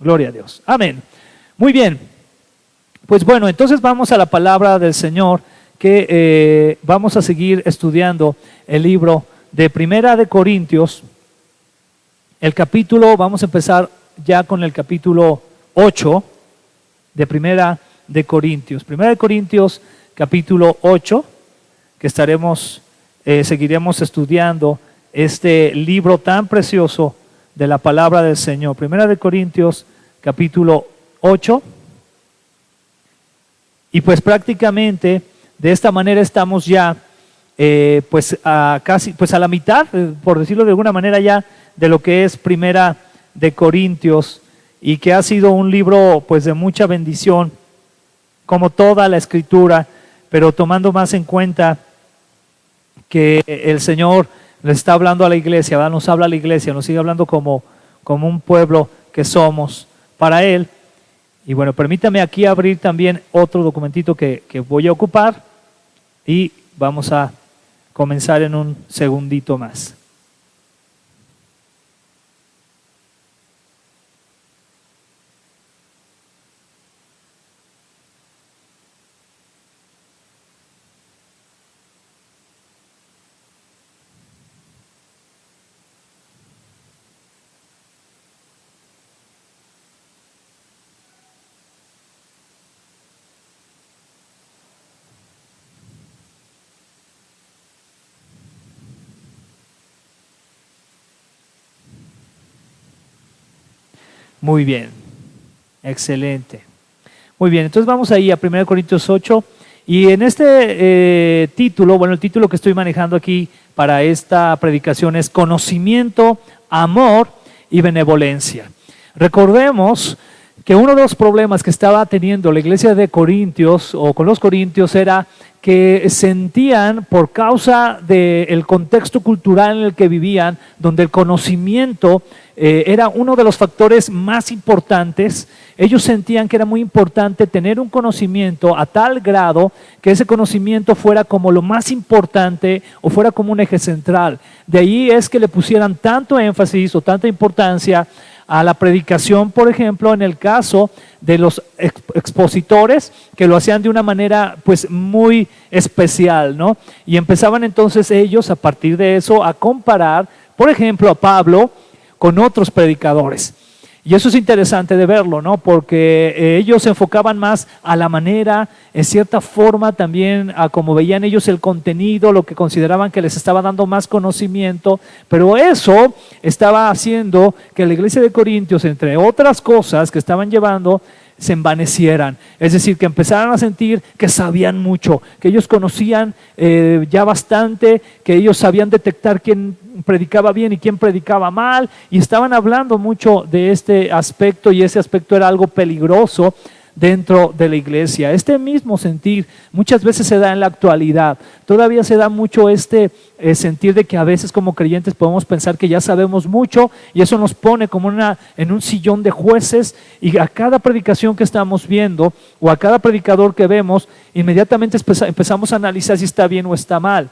Gloria a Dios. Amén. Muy bien. Pues bueno, entonces vamos a la palabra del Señor, que vamos a seguir estudiando el libro de Primera de Corintios. El capítulo, vamos a empezar ya con el capítulo 8 de Primera de Corintios. Primera de Corintios, capítulo 8, que seguiremos estudiando este libro tan precioso de la palabra del Señor. Primera de Corintios, capítulo 8. Y pues prácticamente de esta manera estamos ya casi a la mitad, por decirlo de alguna manera, ya de lo que es Primera de Corintios, y que ha sido un libro pues de mucha bendición, como toda la Escritura, pero tomando más en cuenta que el Señor le está hablando a la iglesia, ¿verdad? Nos habla a la iglesia, nos sigue hablando como un pueblo que somos para Él. Y bueno, permítame aquí abrir también otro documentito que voy a ocupar, y vamos a comenzar en un segundito más. Muy bien, excelente. Muy bien, entonces vamos ahí a 1 Corintios 8, y en este título, bueno, el título que estoy manejando aquí para esta predicación es Conocimiento, Amor y Benevolencia. Recordemos que uno de los problemas que estaba teniendo la iglesia de Corintios, o con los corintios, era que sentían, por causa del contexto cultural en el que vivían, donde el conocimiento era uno de los factores más importantes, ellos sentían que era muy importante tener un conocimiento a tal grado que ese conocimiento fuera como lo más importante, o fuera como un eje central. De ahí es que le pusieran tanto énfasis o tanta importancia a la predicación, por ejemplo, en el caso de los expositores, que lo hacían de una manera pues muy especial, ¿no? Y empezaban entonces ellos, a partir de eso, a comparar, por ejemplo, a Pablo con otros predicadores. Y eso es interesante de verlo, ¿no? Porque ellos se enfocaban más a la manera, en cierta forma también, a cómo veían ellos el contenido, lo que consideraban que les estaba dando más conocimiento, pero eso estaba haciendo que la iglesia de Corintios, entre otras cosas que estaban llevando, se envanecieran, es decir, que empezaran a sentir que sabían mucho, que ellos conocían ya bastante, que ellos sabían detectar quién predicaba bien y quién predicaba mal, y estaban hablando mucho de este aspecto, y ese aspecto era algo peligroso dentro de la iglesia. Este mismo sentir muchas veces se da en la actualidad. Todavía se da mucho este sentir de que a veces como creyentes podemos pensar que ya sabemos mucho, y eso nos pone como en un sillón de jueces, y a cada predicación que estamos viendo o a cada predicador que vemos, inmediatamente empezamos a analizar si está bien o está mal.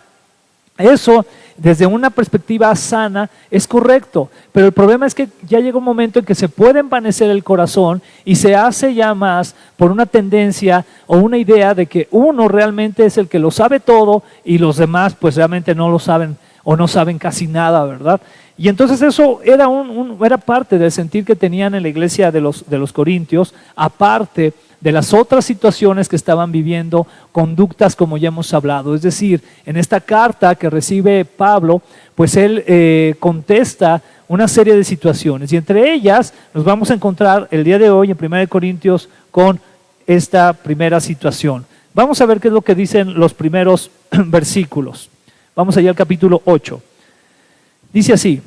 Eso, desde una perspectiva sana, es correcto, pero el problema es que ya llega un momento en que se puede envanecer el corazón, y se hace ya más por una tendencia o una idea de que uno realmente es el que lo sabe todo, y los demás pues realmente no lo saben, o no saben casi nada, ¿verdad? Y entonces eso era parte del sentir que tenían en la iglesia de los corintios, aparte de las otras situaciones que estaban viviendo, conductas como ya hemos hablado. Es decir, en esta carta que recibe Pablo, pues él contesta una serie de situaciones, y entre ellas nos vamos a encontrar el día de hoy en 1 Corintios con esta primera situación. Vamos a ver qué es lo que dicen los primeros versículos. Vamos allá al capítulo 8. Dice así: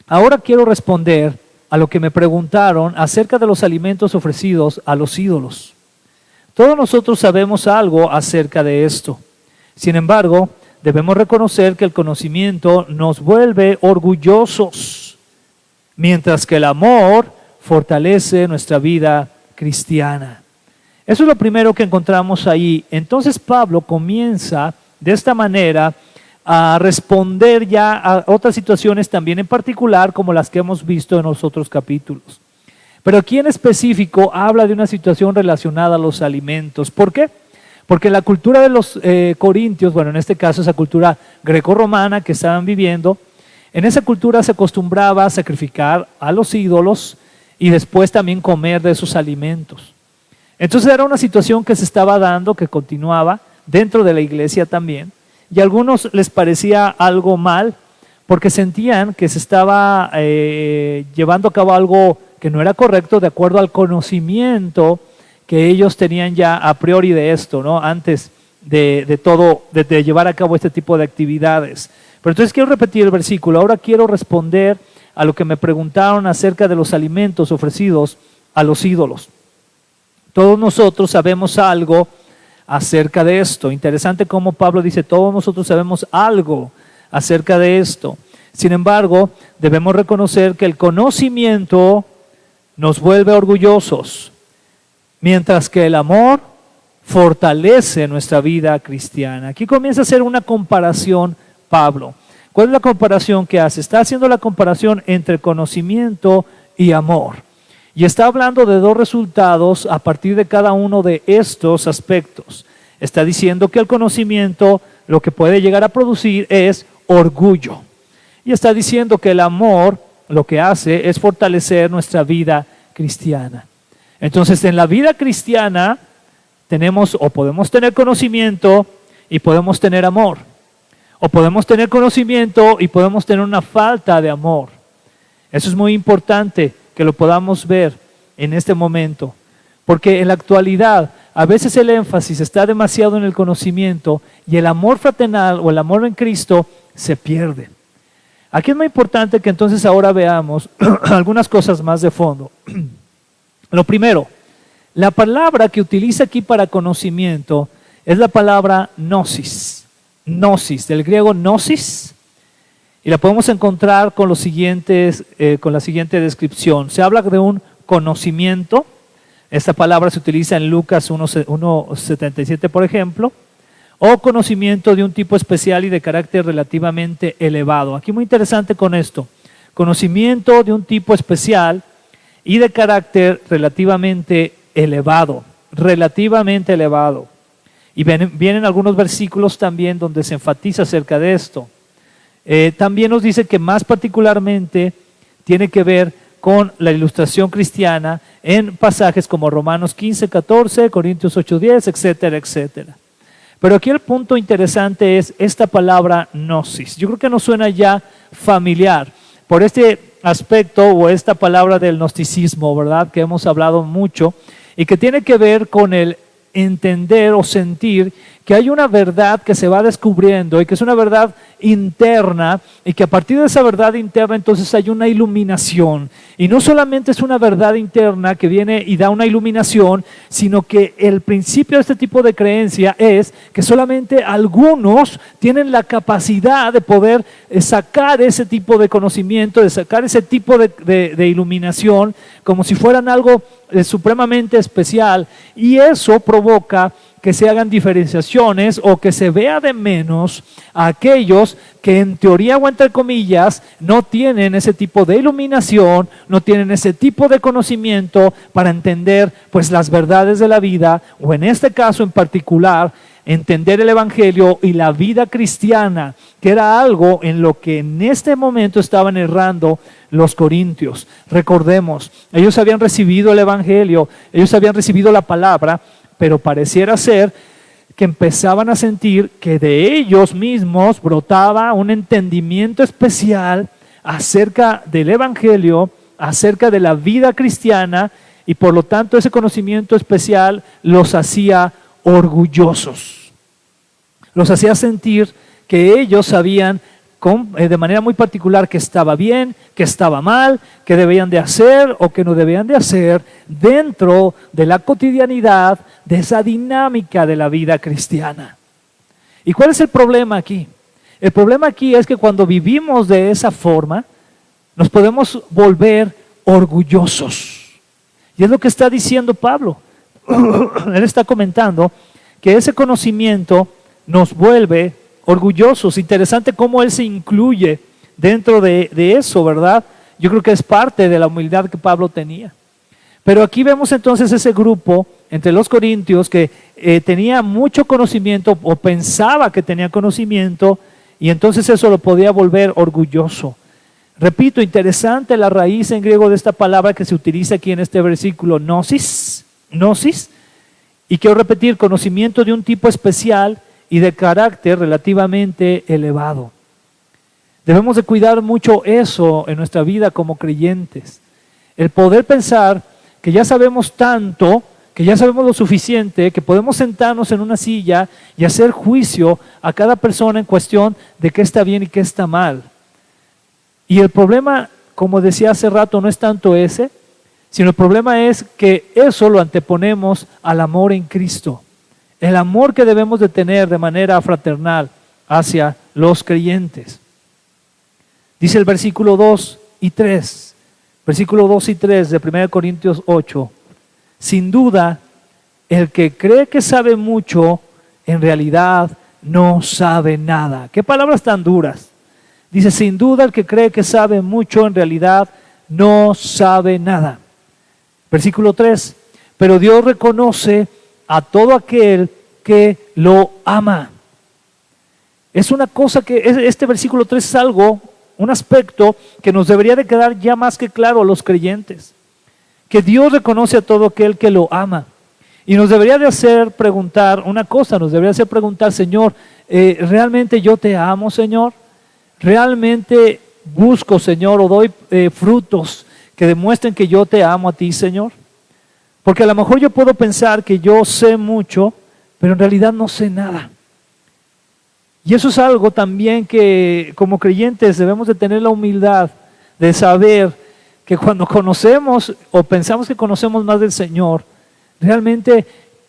ahora quiero responder a lo que me preguntaron acerca de los alimentos ofrecidos a los ídolos. Todos nosotros sabemos algo acerca de esto. Sin embargo, debemos reconocer que el conocimiento nos vuelve orgullosos, mientras que el amor fortalece nuestra vida cristiana. Eso es lo primero que encontramos ahí. Entonces Pablo comienza de esta manera a responder ya a otras situaciones también en particular, como las que hemos visto en los otros capítulos. Pero aquí en específico habla de una situación relacionada a los alimentos. ¿Por qué? Porque la cultura de los corintios, bueno, en este caso esa cultura grecorromana que estaban viviendo, en esa cultura se acostumbraba a sacrificar a los ídolos y después también comer de esos alimentos. Entonces era una situación que se estaba dando, que continuaba dentro de la iglesia también, y a algunos les parecía algo mal, porque sentían que se estaba llevando a cabo algo que no era correcto de acuerdo al conocimiento que ellos tenían ya a priori de esto, ¿no? Antes de todo, de llevar a cabo este tipo de actividades. Pero entonces quiero repetir el versículo. Ahora quiero responder a lo que me preguntaron acerca de los alimentos ofrecidos a los ídolos. Todos nosotros sabemos algo acerca de esto. Interesante cómo Pablo dice, todos nosotros sabemos algo acerca de esto. Sin embargo, debemos reconocer que el conocimiento nos vuelve orgullosos, mientras que el amor fortalece nuestra vida cristiana. Aquí comienza a hacer una comparación Pablo. ¿Cuál es la comparación que hace? Está haciendo la comparación entre conocimiento y amor. Y está hablando de dos resultados a partir de cada uno de estos aspectos. Está diciendo que el conocimiento lo que puede llegar a producir es orgullo. Y está diciendo que el amor lo que hace es fortalecer nuestra vida cristiana. Entonces, en la vida cristiana tenemos o podemos tener conocimiento y podemos tener amor. O podemos tener conocimiento y podemos tener una falta de amor. Eso es muy importante que lo podamos ver en este momento. Porque en la actualidad a veces el énfasis está demasiado en el conocimiento y el amor fraternal o el amor en Cristo se pierde. Aquí es muy importante que entonces ahora veamos algunas cosas más de fondo. Lo primero, la palabra que utiliza aquí para conocimiento es la palabra gnosis. Gnosis, del griego gnosis, y la podemos encontrar con la siguiente descripción. Se habla de un conocimiento. Esta palabra se utiliza en Lucas 1:77, por ejemplo, o conocimiento de un tipo especial y de carácter relativamente elevado. Aquí muy interesante con esto. Conocimiento de un tipo especial y de carácter relativamente elevado. Relativamente elevado. Y vienen algunos versículos también donde se enfatiza acerca de esto. También nos dice que más particularmente tiene que ver con la ilustración cristiana en pasajes como Romanos 15:14, Corintios 8:10, etcétera, etcétera. Pero aquí el punto interesante es esta palabra gnosis. Yo creo que nos suena ya familiar por este aspecto o esta palabra del gnosticismo, ¿verdad? Que hemos hablado mucho y que tiene que ver con el entender o sentir que hay una verdad que se va descubriendo y que es una verdad interna y que a partir de esa verdad interna entonces hay una iluminación. Y no solamente es una verdad interna que viene y da una iluminación, sino que el principio de este tipo de creencia es que solamente algunos tienen la capacidad de poder sacar ese tipo de conocimiento, de sacar ese tipo de iluminación como si fueran algo supremamente especial, y eso provoca que se hagan diferenciaciones o que se vea de menos a aquellos que en teoría o entre comillas no tienen ese tipo de iluminación, no tienen ese tipo de conocimiento para entender pues las verdades de la vida, o en este caso en particular entender el evangelio y la vida cristiana, que era algo en lo que en este momento estaban errando los corintios. Recordemos, ellos habían recibido el evangelio, ellos habían recibido la palabra, pero pareciera ser que empezaban a sentir que de ellos mismos brotaba un entendimiento especial acerca del evangelio, acerca de la vida cristiana, y por lo tanto ese conocimiento especial los hacía orgullosos. Los hacía sentir que ellos sabían de manera muy particular que estaba bien, que estaba mal, que debían de hacer o que no debían de hacer dentro de la cotidianidad, de esa dinámica de la vida cristiana. ¿Y cuál es el problema aquí? El problema aquí es que cuando vivimos de esa forma, nos podemos volver orgullosos. Y es lo que está diciendo Pablo. Él está comentando que ese conocimiento nos vuelve orgullosos. Interesante cómo él se incluye dentro de eso, ¿verdad? Yo creo que es parte de la humildad que Pablo tenía. Pero aquí vemos entonces ese grupo entre los corintios que tenía mucho conocimiento o pensaba que tenía conocimiento y entonces eso lo podía volver orgulloso. Repito, interesante la raíz en griego de esta palabra que se utiliza aquí en este versículo, gnosis, y quiero repetir, conocimiento de un tipo especial y de carácter relativamente elevado. Debemos de cuidar mucho eso en nuestra vida como creyentes. El poder pensar que ya sabemos tanto, que ya sabemos lo suficiente, que podemos sentarnos en una silla y hacer juicio a cada persona en cuestión de qué está bien y qué está mal. Y el problema, como decía hace rato, no es tanto ese, sino el problema es que eso lo anteponemos al amor en Cristo. El amor que debemos de tener de manera fraternal hacia los creyentes. Dice el versículo 2 y 3, versículo 2 y 3 de 1 Corintios 8. Sin duda, el que cree que sabe mucho, en realidad no sabe nada. ¿Qué palabras tan duras? Dice, sin duda el que cree que sabe mucho, en realidad no sabe nada. Versículo 3, pero Dios reconoce a todo aquel que lo ama. Es una cosa que, este versículo 3 es algo, un aspecto que nos debería de quedar ya más que claro a los creyentes. Que Dios reconoce a todo aquel que lo ama. Y nos debería de hacer preguntar una cosa, nos debería hacer preguntar, Señor, ¿realmente yo te amo, Señor? ¿Realmente busco, Señor, o doy frutos que demuestren que yo te amo a ti, Señor? Porque a lo mejor yo puedo pensar que yo sé mucho, pero en realidad no sé nada. Y eso es algo también que como creyentes debemos de tener la humildad de saber que cuando conocemos o pensamos que conocemos más del Señor, realmente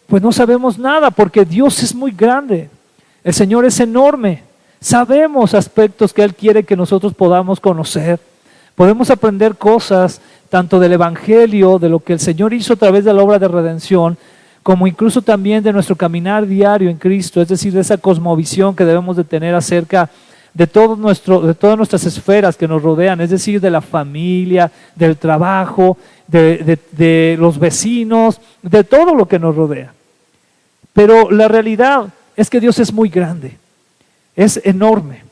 pues no sabemos nada porque Dios es muy grande, el Señor es enorme. Sabemos aspectos que Él quiere que nosotros podamos conocer. Podemos aprender cosas tanto del Evangelio, de lo que el Señor hizo a través de la obra de redención, como incluso también de nuestro caminar diario en Cristo, es decir, de esa cosmovisión que debemos de tener acerca de todas nuestras esferas que nos rodean, es decir, de la familia, del trabajo, de los vecinos, de todo lo que nos rodea. Pero la realidad es que Dios es muy grande. Es enorme.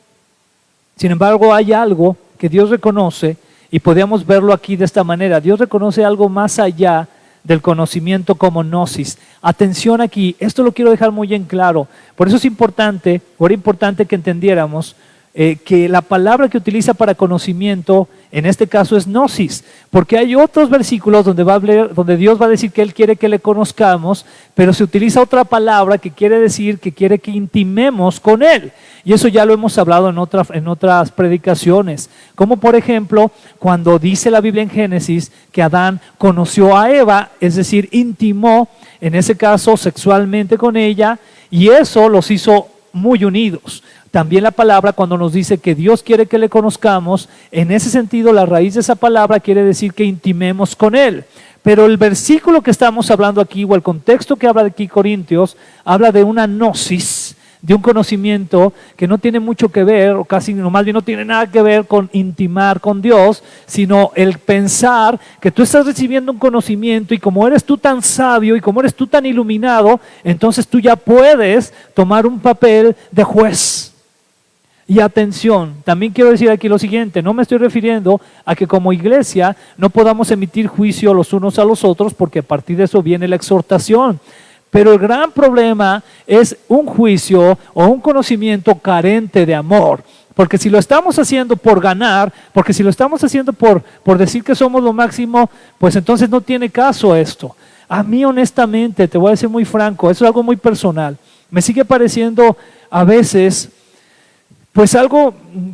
Sin embargo, hay algo que Dios reconoce y podemos verlo aquí de esta manera. Dios reconoce algo más allá del conocimiento como gnosis. Atención aquí, esto lo quiero dejar muy en claro. Por eso es importante, o era importante que entendiéramos que la palabra que utiliza para conocimiento en este caso es gnosis, porque hay otros versículos donde Dios va a decir que Él quiere que le conozcamos, pero se utiliza otra palabra que quiere decir que quiere que intimemos con Él, y eso ya lo hemos hablado en otras predicaciones, como por ejemplo cuando dice la Biblia en Génesis que Adán conoció a Eva, es decir, intimó, en ese caso sexualmente con ella, y eso los hizo muy unidos. También la palabra cuando nos dice que Dios quiere que le conozcamos, en ese sentido la raíz de esa palabra quiere decir que intimemos con Él. Pero el versículo que estamos hablando aquí, o el contexto que habla de aquí Corintios, habla de una gnosis, de un conocimiento que no tiene mucho que ver, o casi no, más bien no tiene nada que ver con intimar con Dios, sino el pensar que tú estás recibiendo un conocimiento y como eres tú tan sabio y como eres tú tan iluminado, entonces tú ya puedes tomar un papel de juez. Y atención, también quiero decir aquí lo siguiente, no me estoy refiriendo a que como iglesia no podamos emitir juicio los unos a los otros, porque a partir de eso viene la exhortación. Pero el gran problema es un juicio o un conocimiento carente de amor. Porque si lo estamos haciendo por ganar, porque si lo estamos haciendo por decir que somos lo máximo, pues entonces no tiene caso esto. A mí honestamente, te voy a decir muy franco, eso es algo muy personal. Me sigue pareciendo a veces pues algo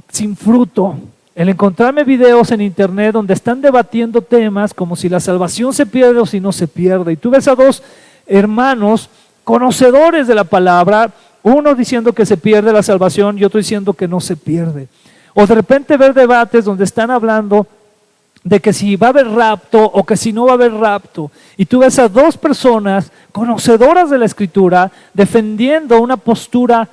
sin fruto. El encontrarme videos en internet donde están debatiendo temas como si la salvación se pierde o si no se pierde. Y tú ves a dos hermanos conocedores de la palabra, uno diciendo que se pierde la salvación y otro diciendo que no se pierde. O de repente ver debates donde están hablando de que si va a haber rapto o que si no va a haber rapto. Y tú ves a dos personas conocedoras de la Escritura defendiendo una postura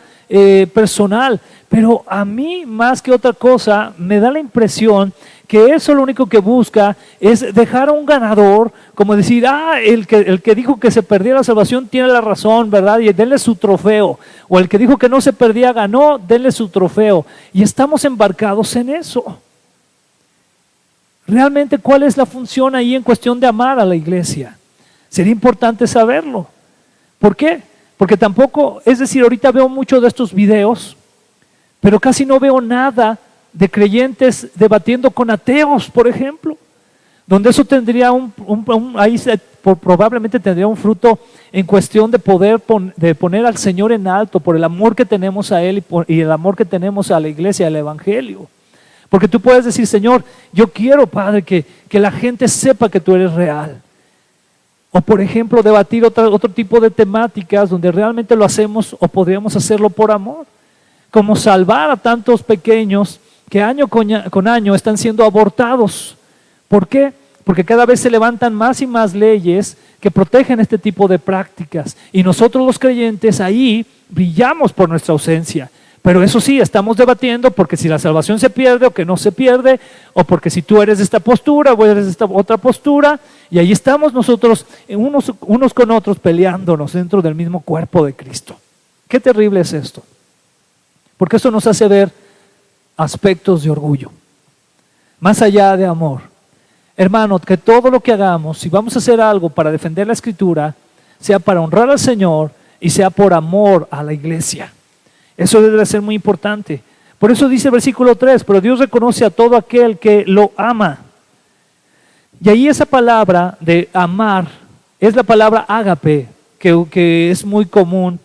personal, pero a mí más que otra cosa me da la impresión que eso lo único que busca es dejar a un ganador, como decir, el que dijo que se perdía la salvación tiene la razón, ¿verdad? Y denle su trofeo. O el que dijo que no se perdía ganó, denle su trofeo. Y estamos embarcados en eso. Realmente, ¿cuál es la función ahí en cuestión de amar a la iglesia? Sería importante saberlo. ¿Por qué? Porque tampoco, es decir, ahorita veo muchos de estos videos, pero casi no veo nada de creyentes debatiendo con ateos, por ejemplo, donde eso tendría probablemente tendría un fruto en cuestión de poder de poner al Señor en alto por el amor que tenemos a Él y el amor que tenemos a la iglesia, al Evangelio. Porque tú puedes decir, Señor, yo quiero, Padre, que la gente sepa que tú eres real. O por ejemplo, debatir otro tipo de temáticas donde realmente lo hacemos o podríamos hacerlo por amor. Como salvar a tantos pequeños que año con año están siendo abortados. ¿Por qué? Porque cada vez se levantan más y más leyes que protegen este tipo de prácticas. Y nosotros los creyentes ahí brillamos por nuestra ausencia. Pero eso sí, estamos debatiendo porque si la salvación se pierde o que no se pierde, o porque si tú eres de esta postura o eres de esta otra postura, y ahí estamos nosotros unos con otros peleándonos dentro del mismo cuerpo de Cristo. Qué terrible es esto, porque eso nos hace ver aspectos de orgullo, más allá de amor. Hermano, que todo lo que hagamos, si vamos a hacer algo para defender la Escritura, sea para honrar al Señor y sea por amor a la iglesia. Eso debe ser muy importante. Por eso dice el versículo 3, pero Dios reconoce a todo aquel que lo ama. Y ahí esa palabra de amar es la palabra ágape, que es muy común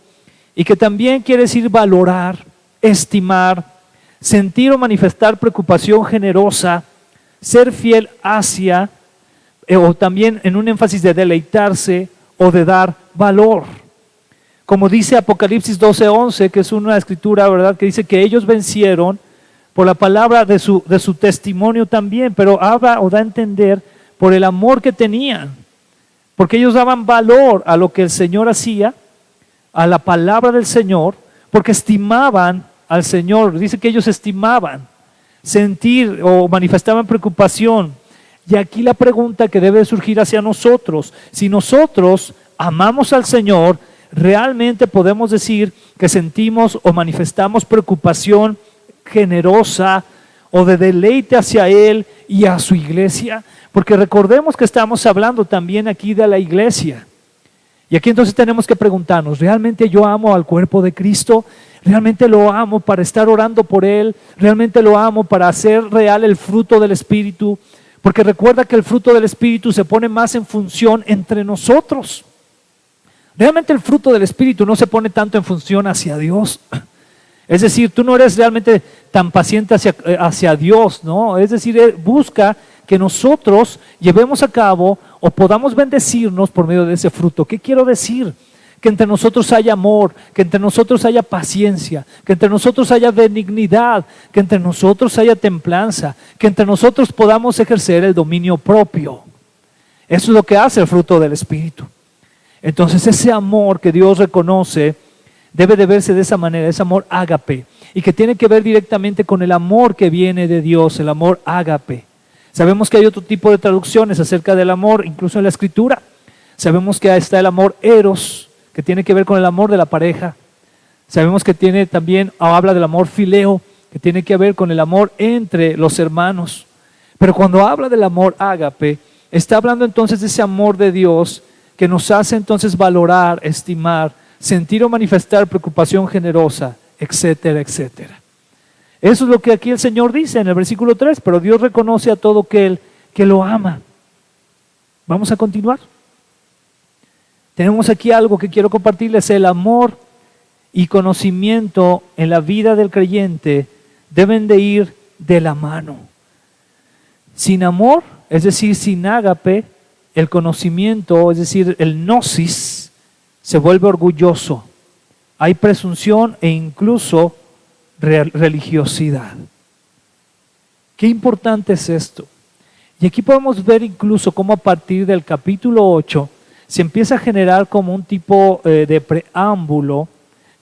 y que también quiere decir valorar, estimar, sentir o manifestar preocupación generosa, ser fiel hacia, o también en un énfasis de deleitarse o de dar valor. Como dice Apocalipsis 12:11, que es una escritura, ¿verdad?, que dice que ellos vencieron por la palabra de su testimonio también, pero habla o da a entender por el amor que tenían, porque ellos daban valor a lo que el Señor hacía, a la palabra del Señor, porque estimaban al Señor. Dice que ellos estimaban, sentir o manifestaban preocupación. Y aquí la pregunta que debe surgir hacia nosotros, si nosotros amamos al Señor, realmente podemos decir que sentimos o manifestamos preocupación generosa o de deleite hacia Él y a su iglesia, porque recordemos que estamos hablando también aquí de la iglesia. Y aquí entonces tenemos que preguntarnos, ¿realmente yo amo al cuerpo de Cristo? ¿Realmente lo amo para estar orando por Él? ¿Realmente lo amo para hacer real el fruto del Espíritu? Porque recuerda que el fruto del Espíritu se pone más en función entre nosotros. Realmente el fruto del Espíritu no se pone tanto en función hacia Dios. Es decir, tú no eres realmente tan paciente hacia Dios, ¿no? Es decir, Él busca que nosotros llevemos a cabo o podamos bendecirnos por medio de ese fruto. ¿Qué quiero decir? Que entre nosotros haya amor, que entre nosotros haya paciencia, que entre nosotros haya benignidad, que entre nosotros haya templanza, que entre nosotros podamos ejercer el dominio propio. Eso es lo que hace el fruto del Espíritu. Entonces ese amor que Dios reconoce debe de verse de esa manera, ese amor ágape, y que tiene que ver directamente con el amor que viene de Dios, el amor ágape. Sabemos que hay otro tipo de traducciones acerca del amor, incluso en la Escritura. Sabemos que está el amor eros, que tiene que ver con el amor de la pareja. Sabemos que tiene también, habla del amor fileo, que tiene que ver con el amor entre los hermanos. Pero cuando habla del amor ágape, está hablando entonces de ese amor de Dios que nos hace entonces valorar, estimar, sentir o manifestar preocupación generosa, etcétera, etcétera. Eso es lo que aquí el Señor dice en el versículo 3, pero Dios reconoce a todo aquel que lo ama. Vamos a continuar. Tenemos aquí algo que quiero compartirles: el amor y conocimiento en la vida del creyente deben de ir de la mano. Sin amor, es decir, sin ágape, el conocimiento, es decir, el gnosis, se vuelve orgulloso. Hay presunción e incluso religiosidad. Qué importante es esto. Y aquí podemos ver incluso cómo a partir del capítulo 8 se empieza a generar como un tipo de preámbulo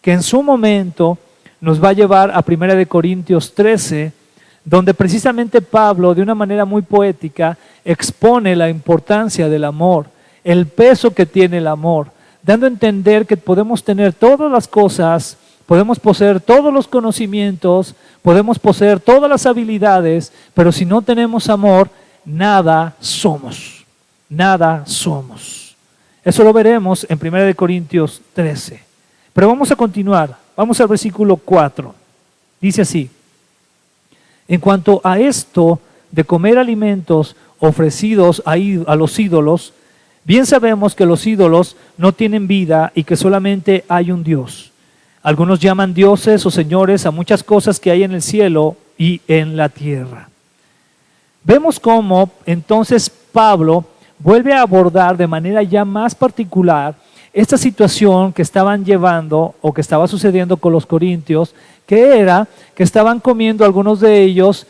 que en su momento nos va a llevar a 1 Corintios 13, donde precisamente Pablo, de una manera muy poética, expone la importancia del amor, el peso que tiene el amor, dando a entender que podemos tener todas las cosas, podemos poseer todos los conocimientos, podemos poseer todas las habilidades, pero si no tenemos amor, nada somos. Nada somos. Eso lo veremos en 1 Corintios 13. Pero vamos a continuar. Vamos al versículo 4. Dice así: en cuanto a esto de comer alimentos ofrecidos a los ídolos, bien sabemos que los ídolos no tienen vida y que solamente hay un Dios. Algunos llaman dioses o señores a muchas cosas que hay en el cielo y en la tierra. Vemos cómo entonces Pablo vuelve a abordar de manera ya más particular esta situación que estaban llevando o que estaba sucediendo con los corintios, que era que estaban comiendo algunos de ellos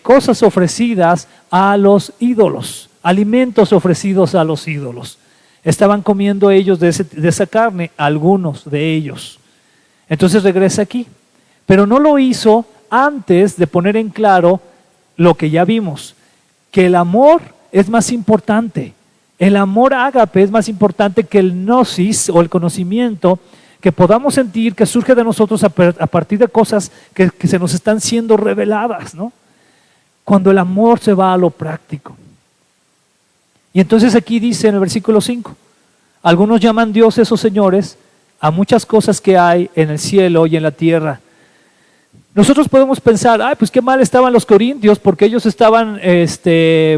cosas ofrecidas a los ídolos, alimentos ofrecidos a los ídolos. Estaban comiendo ellos de esa carne, algunos de ellos. Entonces regresa aquí, pero no lo hizo antes de poner en claro lo que ya vimos, que el amor es más importante. El amor ágape es más importante que el gnosis o el conocimiento que podamos sentir que surge de nosotros a partir de cosas que se nos están siendo reveladas, ¿no? Cuando el amor se va a lo práctico. Y entonces aquí dice en el versículo 5, algunos llaman dioses o señores a muchas cosas que hay en el cielo y en la tierra. Nosotros podemos pensar, ay, pues qué mal estaban los corintios porque ellos estaban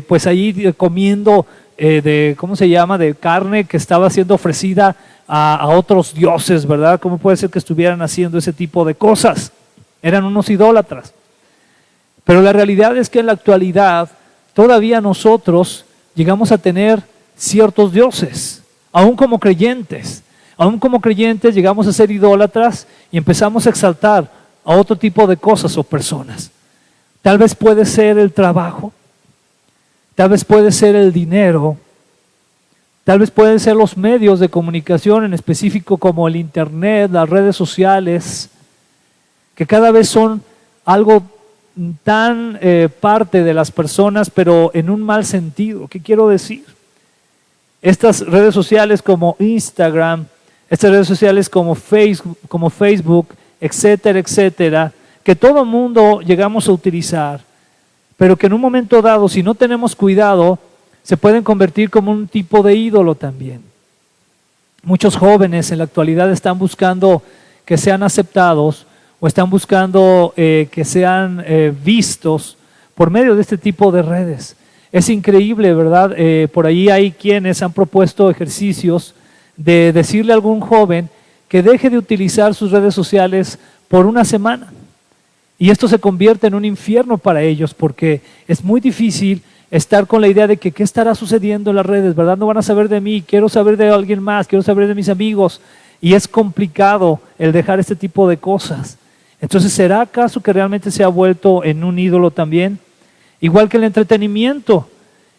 pues allí comiendo ¿cómo se llama? De carne que estaba siendo ofrecida a otros dioses, ¿verdad? ¿Cómo puede ser que estuvieran haciendo ese tipo de cosas? Eran unos idólatras. Pero la realidad es que en la actualidad todavía nosotros llegamos a tener ciertos dioses, aún como creyentes. Aún como creyentes llegamos a ser idólatras y empezamos a exaltar a otro tipo de cosas o personas. Tal vez puede ser el trabajo, tal vez puede ser el dinero, tal vez pueden ser los medios de comunicación en específico como el internet, las redes sociales, que cada vez son algo tan parte de las personas, pero en un mal sentido. ¿Qué quiero decir? Estas redes sociales como Instagram, estas redes sociales como Facebook, etcétera, etcétera, que todo mundo llegamos a utilizar, pero que en un momento dado, si no tenemos cuidado, se pueden convertir como un tipo de ídolo también. Muchos jóvenes en la actualidad están buscando que sean aceptados o están buscando que sean vistos por medio de este tipo de redes. Es increíble, ¿verdad? Por ahí hay quienes han propuesto ejercicios de decirle a algún joven que deje de utilizar sus redes sociales por una semana. Y esto se convierte en un infierno para ellos porque es muy difícil estar con la idea de que qué estará sucediendo en las redes, ¿verdad? No van a saber de mí, quiero saber de alguien más, quiero saber de mis amigos. Y es complicado el dejar este tipo de cosas. Entonces, ¿será acaso que realmente se ha vuelto en un ídolo también? Igual que el entretenimiento.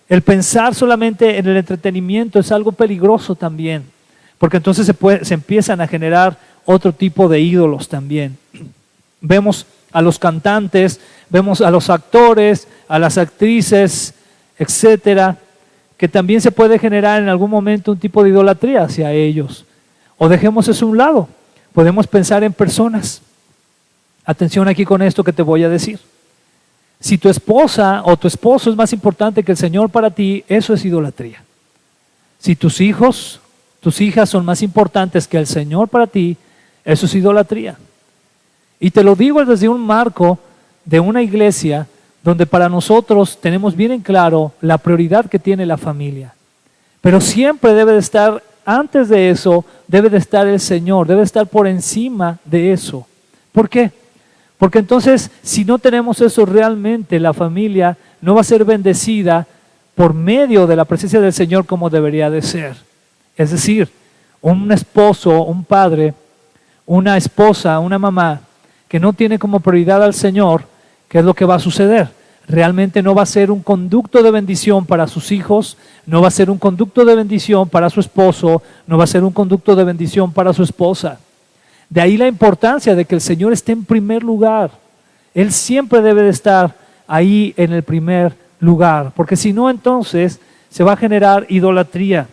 El pensar solamente en el entretenimiento es algo peligroso también. Porque entonces se empiezan a generar otro tipo de ídolos también. Vemos a los cantantes, vemos a los actores, a las actrices, etcétera, que también se puede generar en algún momento un tipo de idolatría hacia ellos. O dejemos eso a un lado. Podemos pensar en personas. Atención aquí con esto que te voy a decir. Si tu esposa o tu esposo es más importante que el Señor para ti, eso es idolatría. Si tus hijos, tus hijas son más importantes que el Señor para ti, eso es idolatría. Y te lo digo desde un marco de una iglesia donde para nosotros tenemos bien en claro la prioridad que tiene la familia. Pero siempre debe de estar, antes de eso, debe de estar el Señor, debe de estar por encima de eso. ¿Por qué? Porque entonces, si no tenemos eso realmente, la familia no va a ser bendecida por medio de la presencia del Señor como debería de ser. Es decir, un esposo, un padre, una esposa, una mamá que no tiene como prioridad al Señor, ¿qué es lo que va a suceder? Realmente no va a ser un conducto de bendición para sus hijos, no va a ser un conducto de bendición para su esposo, no va a ser un conducto de bendición para su esposa. De ahí la importancia de que el Señor esté en primer lugar. Él siempre debe de estar ahí en el primer lugar, porque si no, entonces se va a generar idolatría.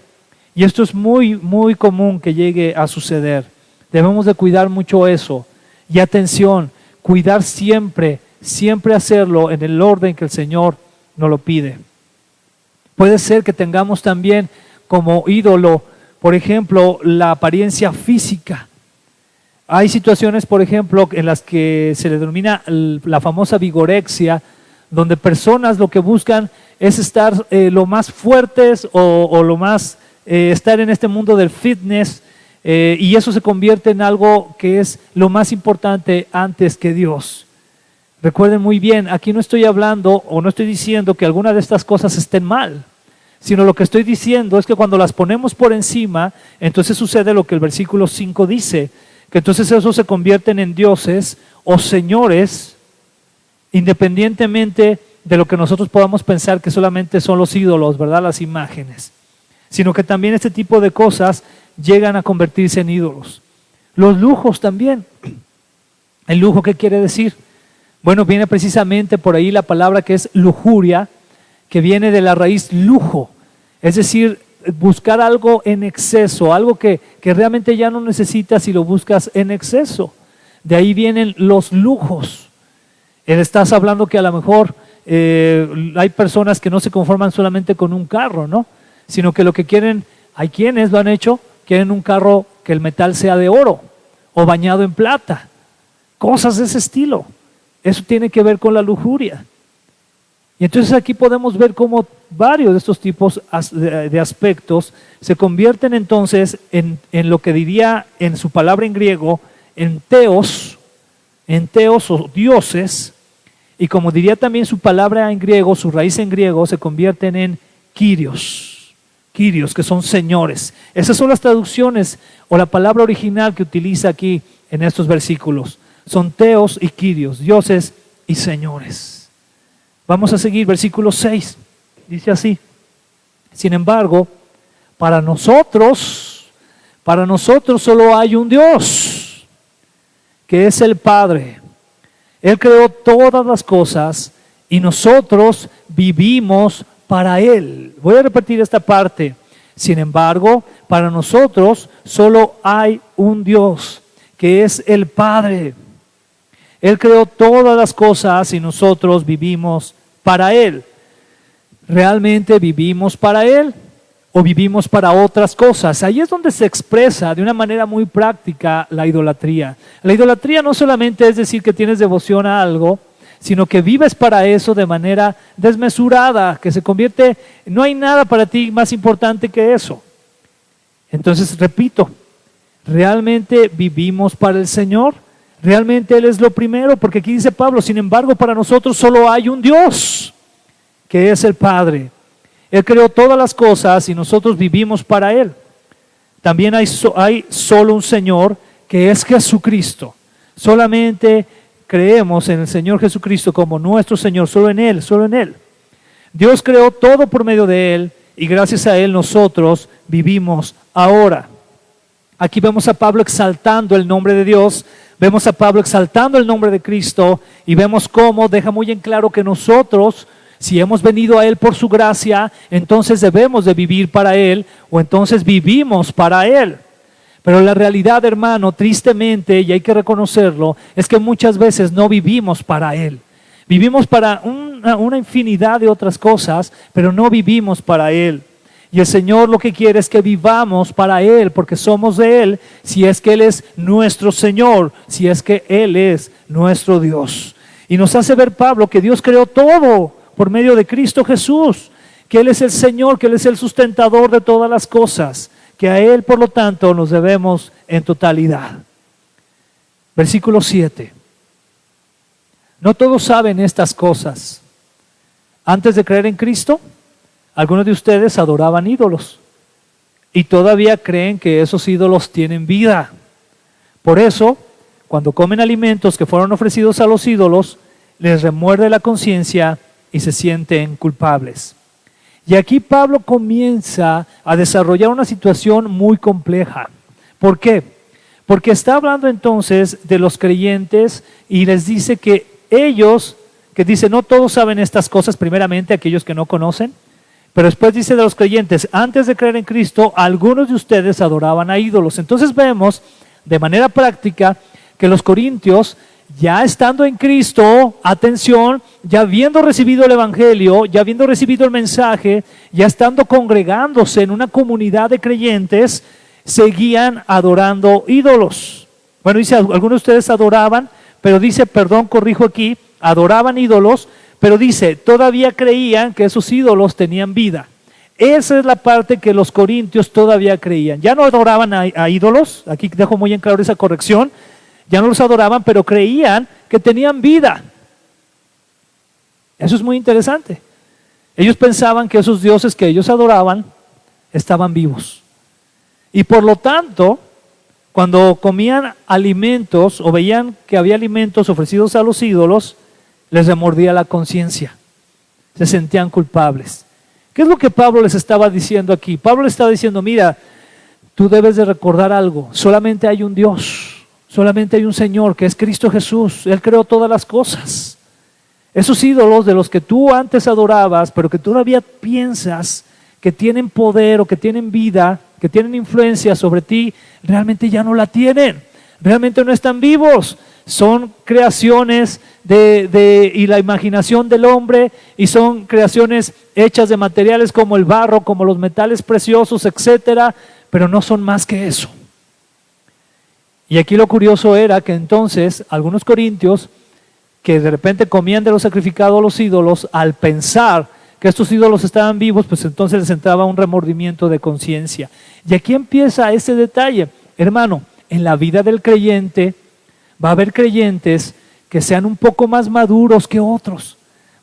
Y esto es muy, muy común que llegue a suceder. Debemos de cuidar mucho eso. Y atención, cuidar siempre, siempre hacerlo en el orden que el Señor nos lo pide. Puede ser que tengamos también como ídolo, por ejemplo, la apariencia física. Hay situaciones, por ejemplo, en las que se le denomina la famosa vigorexia, donde personas lo que buscan es estar lo más fuertes o lo más, estar en este mundo del fitness, y eso se convierte en algo que es lo más importante antes que Dios. Recuerden muy bien, aquí no estoy hablando o no estoy diciendo que alguna de estas cosas estén mal, sino lo que estoy diciendo es que cuando las ponemos por encima, entonces sucede lo que el versículo 5 dice, que entonces esos se convierten en dioses o señores, independientemente de lo que nosotros podamos pensar que solamente son los ídolos, ¿verdad? Las imágenes, sino que también este tipo de cosas llegan a convertirse en ídolos. Los lujos también. ¿El lujo qué quiere decir? Bueno, viene precisamente por ahí la palabra que es lujuria, que viene de la raíz lujo, es decir, buscar algo en exceso, algo que realmente ya no necesitas y lo buscas en exceso. De ahí vienen los lujos. Estás hablando que a lo mejor hay personas que no se conforman solamente con un carro, ¿no? Sino que lo que quieren, hay quienes lo han hecho, quieren un carro que el metal sea de oro o bañado en plata, cosas de ese estilo. Eso tiene que ver con la lujuria. Y entonces aquí podemos ver cómo varios de estos tipos de aspectos se convierten entonces en lo que diría en su palabra en griego, en teos o dioses, y como diría también su palabra en griego, su raíz en griego, se convierten en kyrios, que son señores. Esas son las traducciones o la palabra original que utiliza aquí en estos versículos. Son teos y kyrios, dioses y señores. Vamos a seguir, versículo 6, dice así: sin embargo, para nosotros solo hay un Dios, que es el Padre. Él creó todas las cosas y nosotros vivimos para Él. Voy a repetir esta parte. Sin embargo, para nosotros solo hay un Dios, que es el Padre. Él creó todas las cosas y nosotros vivimos para Él. ¿Realmente vivimos para Él o vivimos para otras cosas? Ahí es donde se expresa de una manera muy práctica la idolatría. La idolatría no solamente es decir que tienes devoción a algo, sino que vives para eso de manera desmesurada, que se convierte, no hay nada para ti más importante que eso. Entonces, repito, ¿realmente vivimos para el Señor? Realmente Él es lo primero, porque aquí dice Pablo, sin embargo, para nosotros solo hay un Dios, que es el Padre. Él creó todas las cosas y nosotros vivimos para Él. También hay solo un Señor, que es Jesucristo. Solamente creemos en el Señor Jesucristo como nuestro Señor, solo en Él, solo en Él. Dios creó todo por medio de Él y gracias a Él nosotros vivimos ahora. Aquí vemos a Pablo exaltando el nombre de Dios, vemos a Pablo exaltando el nombre de Cristo y vemos cómo deja muy en claro que nosotros, si hemos venido a Él por su gracia, entonces debemos de vivir para Él o entonces vivimos para Él. Pero la realidad, hermano, tristemente, y hay que reconocerlo, es que muchas veces no vivimos para Él. Vivimos para una infinidad de otras cosas, pero no vivimos para Él. Y el Señor lo que quiere es que vivamos para Él, porque somos de Él, si es que Él es nuestro Señor, si es que Él es nuestro Dios. Y nos hace ver Pablo que Dios creó todo por medio de Cristo Jesús, que Él es el Señor, que Él es el sustentador de todas las cosas, que a Él, por lo tanto, nos debemos en totalidad. Versículo 7. No todos saben estas cosas. Antes de creer en Cristo, algunos de ustedes adoraban ídolos y todavía creen que esos ídolos tienen vida. Por eso, cuando comen alimentos que fueron ofrecidos a los ídolos, les remuerde la conciencia y se sienten culpables. Y aquí Pablo comienza a desarrollar una situación muy compleja. ¿Por qué? Porque está hablando entonces de los creyentes y les dice que ellos, que dice, no todos saben estas cosas, primeramente aquellos que no conocen, pero después dice de los creyentes, antes de creer en Cristo, algunos de ustedes adoraban a ídolos. Entonces vemos de manera práctica que los corintios, ya estando en Cristo, atención, ya habiendo recibido el Evangelio, ya habiendo recibido el mensaje, ya estando congregándose en una comunidad de creyentes, seguían adorando ídolos. Bueno, dice, algunos de ustedes adoraban, pero dice, perdón, corrijo aquí, adoraban ídolos, pero dice, todavía creían que esos ídolos tenían vida. Esa es la parte que los corintios todavía creían. Ya no adoraban a ídolos, aquí dejo muy en claro esa corrección, ya no los adoraban, pero creían que tenían vida. Eso es muy interesante. Ellos pensaban que esos dioses que ellos adoraban estaban vivos. Y por lo tanto, cuando comían alimentos o veían que había alimentos ofrecidos a los ídolos, les remordía la conciencia. Se sentían culpables. ¿Qué es lo que Pablo les estaba diciendo aquí? Pablo les estaba diciendo, mira, tú debes de recordar algo. Solamente hay un Dios. Solamente hay un Señor, que es Cristo Jesús. Él creó todas las cosas. Esos ídolos de los que tú antes adorabas, pero que todavía piensas que tienen poder o que tienen vida, que tienen influencia sobre ti, realmente ya no la tienen. Realmente no están vivos. Son creaciones y la imaginación del hombre, y son creaciones hechas de materiales como el barro, como los metales preciosos, etcétera, pero no son más que eso. Y aquí lo curioso era que entonces algunos corintios que de repente comían de lo sacrificado a los ídolos, al pensar que estos ídolos estaban vivos, pues entonces les entraba un remordimiento de conciencia. Y aquí empieza ese detalle. Hermano, en la vida del creyente va a haber creyentes que sean un poco más maduros que otros.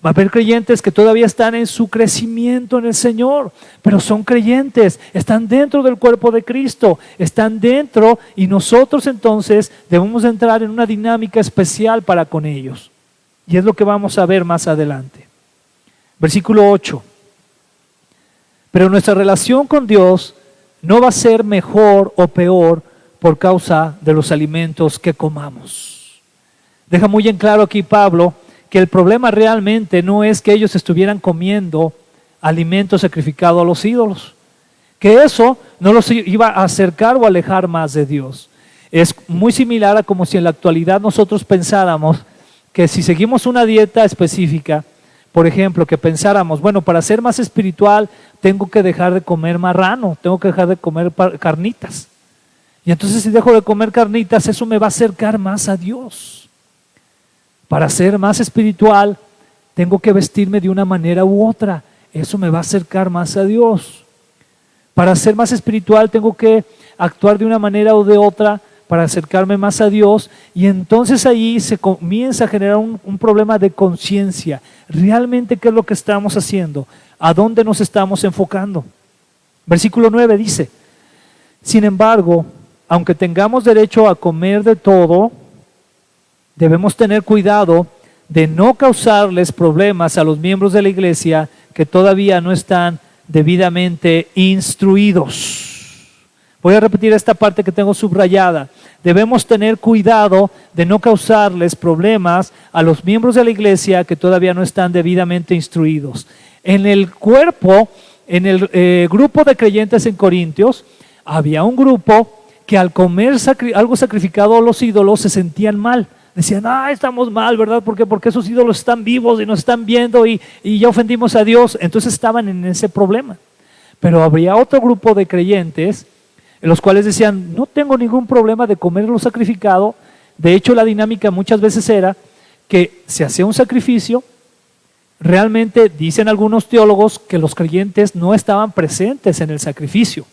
Va a haber creyentes que todavía están en su crecimiento en el Señor, pero son creyentes, están dentro del cuerpo de Cristo, están dentro, y nosotros entonces debemos entrar en una dinámica especial para con ellos. Y es lo que vamos a ver más adelante. Versículo 8. Pero nuestra relación con Dios no va a ser mejor o peor por causa de los alimentos que comamos. Deja muy en claro aquí Pablo que el problema realmente no es que ellos estuvieran comiendo alimentos sacrificados a los ídolos, que eso no los iba a acercar o alejar más de Dios. Es muy similar a como si en la actualidad nosotros pensáramos que si seguimos una dieta específica, por ejemplo, que pensáramos, bueno, para ser más espiritual tengo que dejar de comer marrano, tengo que dejar de comer carnitas. Y entonces si dejo de comer carnitas, eso me va a acercar más a Dios. Para ser más espiritual, tengo que vestirme de una manera u otra. Eso me va a acercar más a Dios. Para ser más espiritual, tengo que actuar de una manera o de otra para acercarme más a Dios. Y entonces ahí se comienza a generar un problema de conciencia. ¿Realmente qué es lo que estamos haciendo? ¿A dónde nos estamos enfocando? Versículo 9 dice, sin embargo, aunque tengamos derecho a comer de todo, debemos tener cuidado de no causarles problemas a los miembros de la iglesia que todavía no están debidamente instruidos. Voy a repetir esta parte que tengo subrayada. Debemos tener cuidado de no causarles problemas a los miembros de la iglesia que todavía no están debidamente instruidos. En el cuerpo, en el grupo de creyentes en Corintios, había un grupo que al comer algo sacrificado a los ídolos se sentían mal. Decían, estamos mal, ¿verdad? ¿Por qué? Porque esos ídolos están vivos y nos están viendo y ya ofendimos a Dios. Entonces estaban en ese problema. Pero habría otro grupo de creyentes en los cuales decían, no tengo ningún problema de comer lo sacrificado. De hecho, la dinámica muchas veces era que se hacía un sacrificio. Realmente dicen algunos teólogos que los creyentes no estaban presentes en el sacrificio.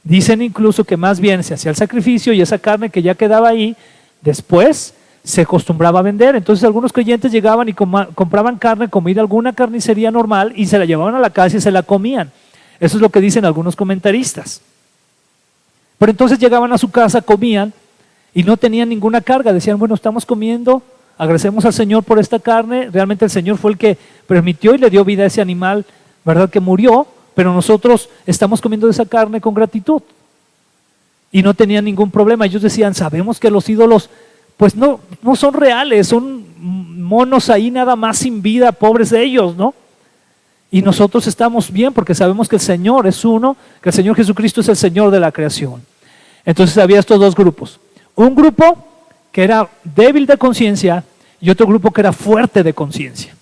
Dicen incluso que más bien se hacía el sacrificio y esa carne que ya quedaba ahí, después se acostumbraba a vender. Entonces algunos creyentes llegaban y compraban carne, como ir a alguna carnicería normal, y se la llevaban a la casa y se la comían. Eso es lo que dicen algunos comentaristas. Pero entonces llegaban a su casa, comían y no tenían ninguna carga. Decían, bueno, estamos comiendo, agradecemos al Señor por esta carne. Realmente el Señor fue el que permitió y le dio vida a ese animal, ¿verdad? Que murió, pero nosotros estamos comiendo de esa carne con gratitud. y no tenían ningún problema. Ellos decían, sabemos que los ídolos pues no son reales, son monos ahí nada más sin vida, pobres de ellos, ¿no? Y nosotros estamos bien porque sabemos que el Señor es uno, que el Señor Jesucristo es el Señor de la creación. Entonces había estos dos grupos. Un grupo que era débil de conciencia y otro grupo que era fuerte de conciencia.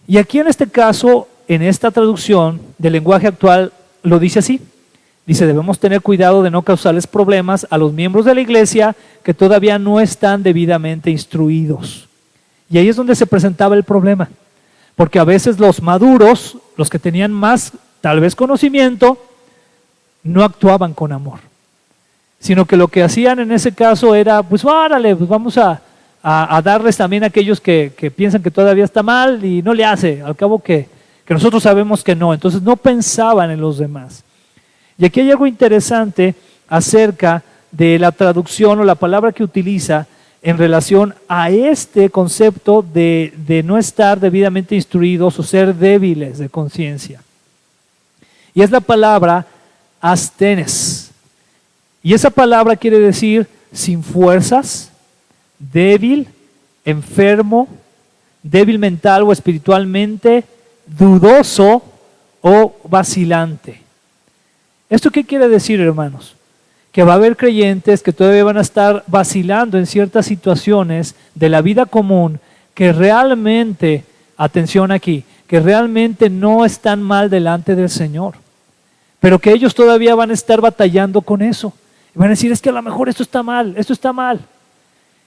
Y aquí en este caso, en esta traducción del lenguaje actual, lo dice así. Dice, debemos tener cuidado de no causarles problemas a los miembros de la iglesia que todavía no están debidamente instruidos. Y ahí es donde se presentaba el problema. Porque a veces los maduros, los que tenían más tal vez conocimiento, no actuaban con amor. Sino que lo que hacían en ese caso era, pues órale, pues vamos a darles también a aquellos que piensan que todavía está mal y no le hace, al cabo que nosotros sabemos que no. Entonces no pensaban en los demás. Y aquí hay algo interesante acerca de la traducción o la palabra que utiliza en relación a este concepto de no estar debidamente instruidos o ser débiles de conciencia. Y es la palabra asthenes. Y esa palabra quiere decir sin fuerzas, débil, enfermo, débil mental o espiritualmente, dudoso o vacilante. ¿Esto qué quiere decir, hermanos? Que va a haber creyentes que todavía van a estar vacilando en ciertas situaciones de la vida común que realmente, atención aquí, que realmente no están mal delante del Señor, pero que ellos todavía van a estar batallando con eso. Y van a decir, es que a lo mejor esto está mal, esto está mal.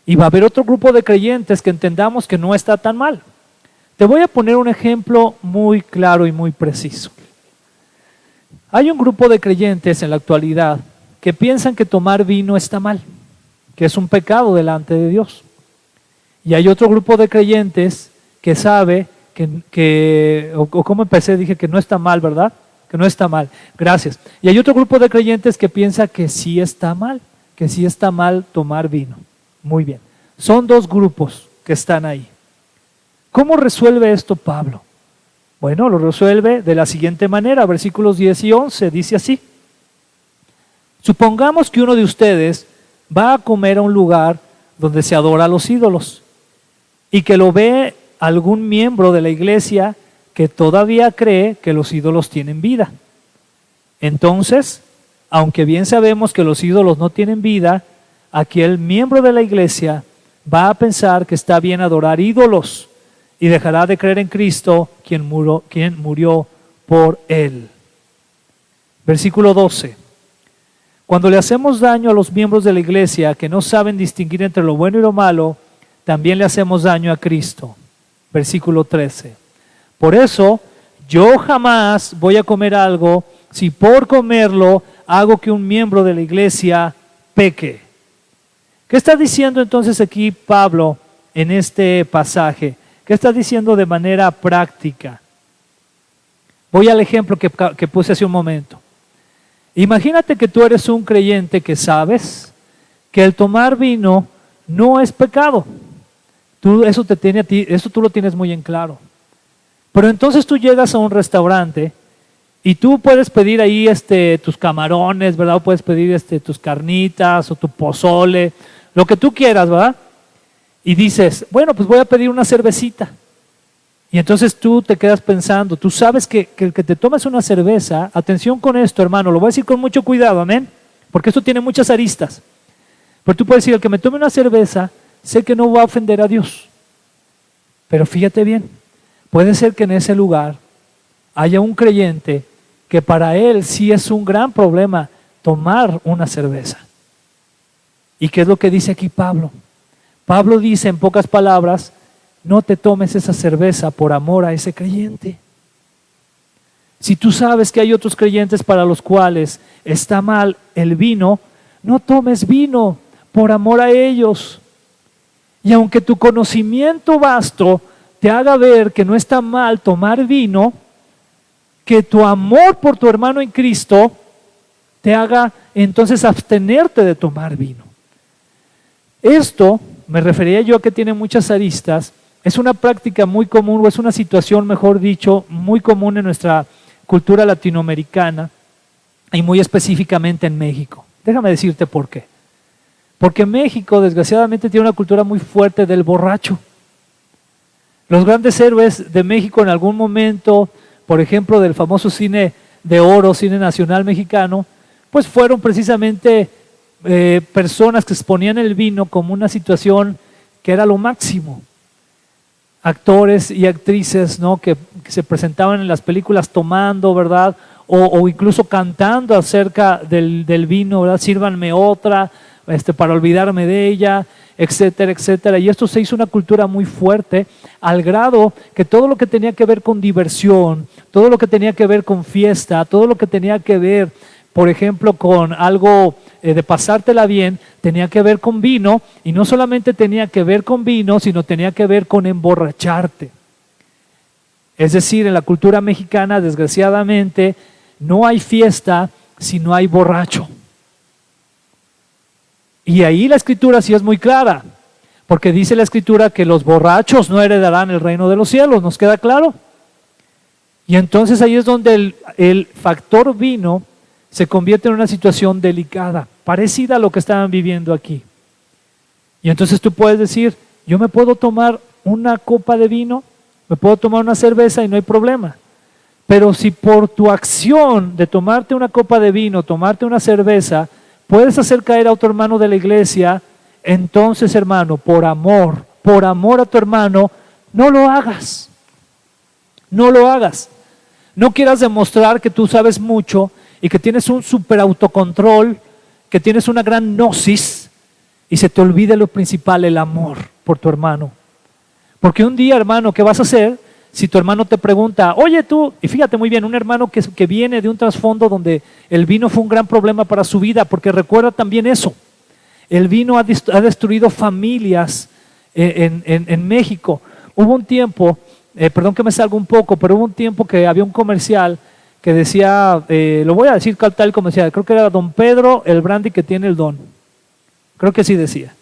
Y va a haber otro grupo de creyentes que entendamos que no está tan mal. Te voy a poner un ejemplo muy claro y muy preciso. Hay un grupo de creyentes en la actualidad que piensan que tomar vino está mal, que es un pecado delante de Dios. Y hay otro grupo de creyentes que sabe o como empecé, dije que no está mal, ¿verdad? Que no está mal, gracias. Y hay otro grupo de creyentes que piensa que sí está mal tomar vino. Muy bien, son dos grupos que están ahí. ¿Cómo resuelve esto Pablo? Bueno, lo resuelve de la siguiente manera, versículos 10 y 11, dice así. Supongamos que uno de ustedes va a comer a un lugar donde se adora a los ídolos y que lo ve algún miembro de la iglesia que todavía cree que los ídolos tienen vida. Entonces, aunque bien sabemos que los ídolos no tienen vida, aquel miembro de la iglesia va a pensar que está bien adorar ídolos y dejará de creer en Cristo, quien murió por él. Versículo 12. Cuando le hacemos daño a los miembros de la iglesia que no saben distinguir entre lo bueno y lo malo, también le hacemos daño a Cristo. Versículo 13. Por eso, yo jamás voy a comer algo si por comerlo hago que un miembro de la iglesia peque. ¿Qué está diciendo entonces aquí Pablo en este pasaje? ¿Qué está diciendo de manera práctica? Voy al ejemplo que puse hace un momento. Imagínate que tú eres un creyente que sabes que el tomar vino no es pecado. Eso tú lo tienes muy en claro. Pero entonces tú llegas a un restaurante y tú puedes pedir ahí tus camarones, ¿verdad? O puedes pedir tus carnitas o tu pozole, lo que tú quieras, ¿verdad? Y dices, bueno, pues voy a pedir una cervecita. Y entonces tú te quedas pensando, tú sabes que el que te tomes una cerveza, atención con esto, hermano, lo voy a decir con mucho cuidado, amén, porque esto tiene muchas aristas. Pero tú puedes decir, el que me tome una cerveza, sé que no va a ofender a Dios. Pero fíjate bien, puede ser que en ese lugar haya un creyente que para él sí es un gran problema tomar una cerveza. ¿Y qué es lo que dice aquí Pablo? Pablo dice en pocas palabras, no te tomes esa cerveza por amor a ese creyente. Si tú sabes que hay otros creyentes para los cuales está mal el vino, no tomes vino por amor a ellos. Y aunque tu conocimiento vasto te haga ver que no está mal tomar vino, que tu amor por tu hermano en Cristo te haga entonces abstenerte de tomar vino. Esto, me refería yo a que tiene muchas aristas, es una práctica muy común, o es una situación, mejor dicho, muy común en nuestra cultura latinoamericana y muy específicamente en México. Déjame decirte por qué. Porque México, desgraciadamente, tiene una cultura muy fuerte del borracho. Los grandes héroes de México en algún momento, por ejemplo, del famoso cine de oro, cine nacional mexicano, pues fueron precisamente personas que exponían el vino como una situación que era lo máximo. Actores y actrices, ¿no?, que se presentaban en las películas tomando, ¿verdad? O incluso cantando acerca del vino, ¿verdad? Sírvanme otra, para olvidarme de ella, etcétera, etcétera. Y esto se hizo una cultura muy fuerte, al grado que todo lo que tenía que ver con diversión, todo lo que tenía que ver con fiesta, todo lo que tenía que ver, por ejemplo, con algo de pasártela bien, tenía que ver con vino, y no solamente tenía que ver con vino, sino tenía que ver con emborracharte. Es decir, en la cultura mexicana, desgraciadamente, no hay fiesta si no hay borracho. Y ahí la Escritura sí es muy clara, porque dice la Escritura que los borrachos no heredarán el reino de los cielos, ¿nos queda claro? Y entonces ahí es donde el factor vino se convierte en una situación delicada, parecida a lo que estaban viviendo aquí. Y entonces tú puedes decir, yo me puedo tomar una copa de vino, me puedo tomar una cerveza y no hay problema. Pero si por tu acción de tomarte una copa de vino, tomarte una cerveza, puedes hacer caer a otro hermano de la iglesia, entonces, hermano, por amor a tu hermano, no lo hagas. No lo hagas. No quieras demostrar que tú sabes mucho y que tienes un super autocontrol, que tienes una gran gnosis y se te olvide lo principal, el amor por tu hermano. Porque un día, hermano, ¿qué vas a hacer? Si tu hermano te pregunta, oye tú, y fíjate muy bien, un hermano que viene de un trasfondo donde el vino fue un gran problema para su vida, porque recuerda también eso, el vino ha destruido familias en México. Hubo un tiempo, perdón que me salga un poco, pero hubo un tiempo que había un comercial que decía, lo voy a decir tal como decía, creo que era Don Pedro, el brandy que tiene el don. Creo que así decía.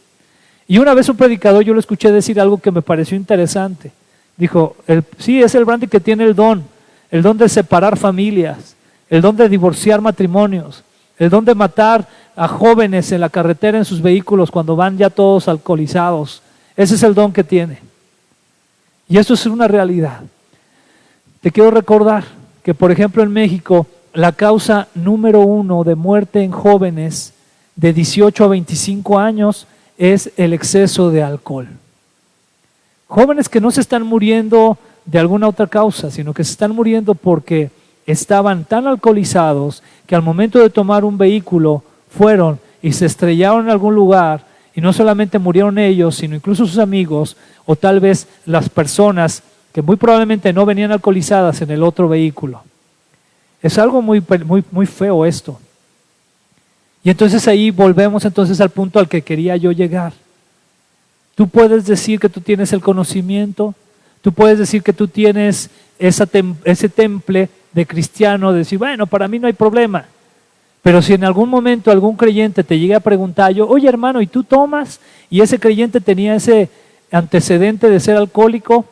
Y una vez un predicador, yo lo escuché decir algo que me pareció interesante. Dijo, sí, es el brandy que tiene el don de separar familias, el don de divorciar matrimonios, el don de matar a jóvenes en la carretera en sus vehículos cuando van ya todos alcoholizados. Ese es el don que tiene. Y esto es una realidad. Te quiero recordar que, por ejemplo, en México, la causa número 1 de muerte en jóvenes de 18 a 25 años es el exceso de alcohol. Jóvenes que no se están muriendo de alguna otra causa, sino que se están muriendo porque estaban tan alcoholizados que al momento de tomar un vehículo fueron y se estrellaron en algún lugar, y no solamente murieron ellos, sino incluso sus amigos o tal vez las personas que muy probablemente no venían alcoholizadas en el otro vehículo. Es algo muy feo esto. Y entonces ahí volvemos entonces al punto al que quería yo llegar. Tú puedes decir que tú tienes el conocimiento, tú puedes decir que tú tienes ese temple de cristiano, de decir, bueno, para mí no hay problema. Pero si en algún momento algún creyente te llega a preguntar, oye hermano, ¿y tú tomas? Y ese creyente tenía ese antecedente de ser alcohólico,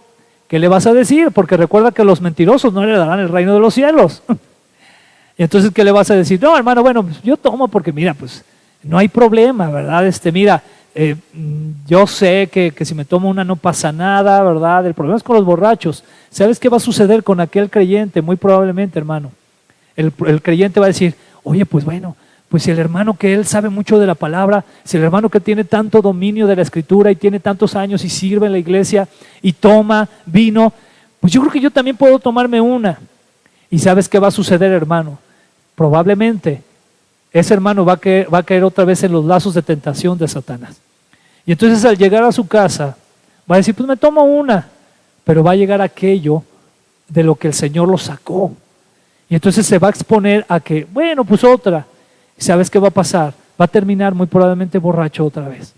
¿qué le vas a decir? Porque recuerda que los mentirosos no le darán el reino de los cielos. Y entonces, ¿qué le vas a decir? No, hermano, bueno, pues yo tomo porque mira, pues no hay problema, ¿verdad? Mira, yo sé que si me tomo una no pasa nada, ¿verdad? El problema es con los borrachos. ¿Sabes qué va a suceder con aquel creyente? Muy probablemente, hermano. El creyente va a decir, oye, pues bueno, pues si el hermano que él sabe mucho de la palabra, si el hermano que tiene tanto dominio de la escritura y tiene tantos años y sirve en la iglesia y toma vino, pues yo creo que yo también puedo tomarme una. ¿Y sabes qué va a suceder, hermano? Probablemente ese hermano va a caer otra vez en los lazos de tentación de Satanás. Y entonces al llegar a su casa va a decir, pues me tomo una, pero va a llegar aquello de lo que el Señor lo sacó. Y entonces se va a exponer a que, bueno, pues otra. ¿Y sabes qué va a pasar? Va a terminar muy probablemente borracho otra vez.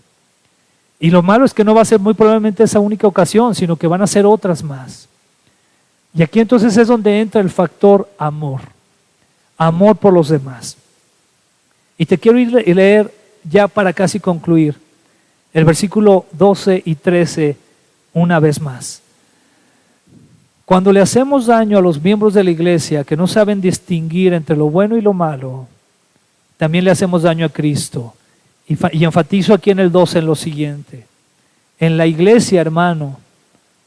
Y lo malo es que no va a ser muy probablemente esa única ocasión, sino que van a ser otras más. Y aquí entonces es donde entra el factor amor. Amor por los demás. Y te quiero ir y leer ya para casi concluir el versículo 12 y 13 una vez más. Cuando le hacemos daño a los miembros de la iglesia que no saben distinguir entre lo bueno y lo malo, también le hacemos daño a Cristo. Y enfatizo aquí en el 12 en lo siguiente. En la iglesia, hermano,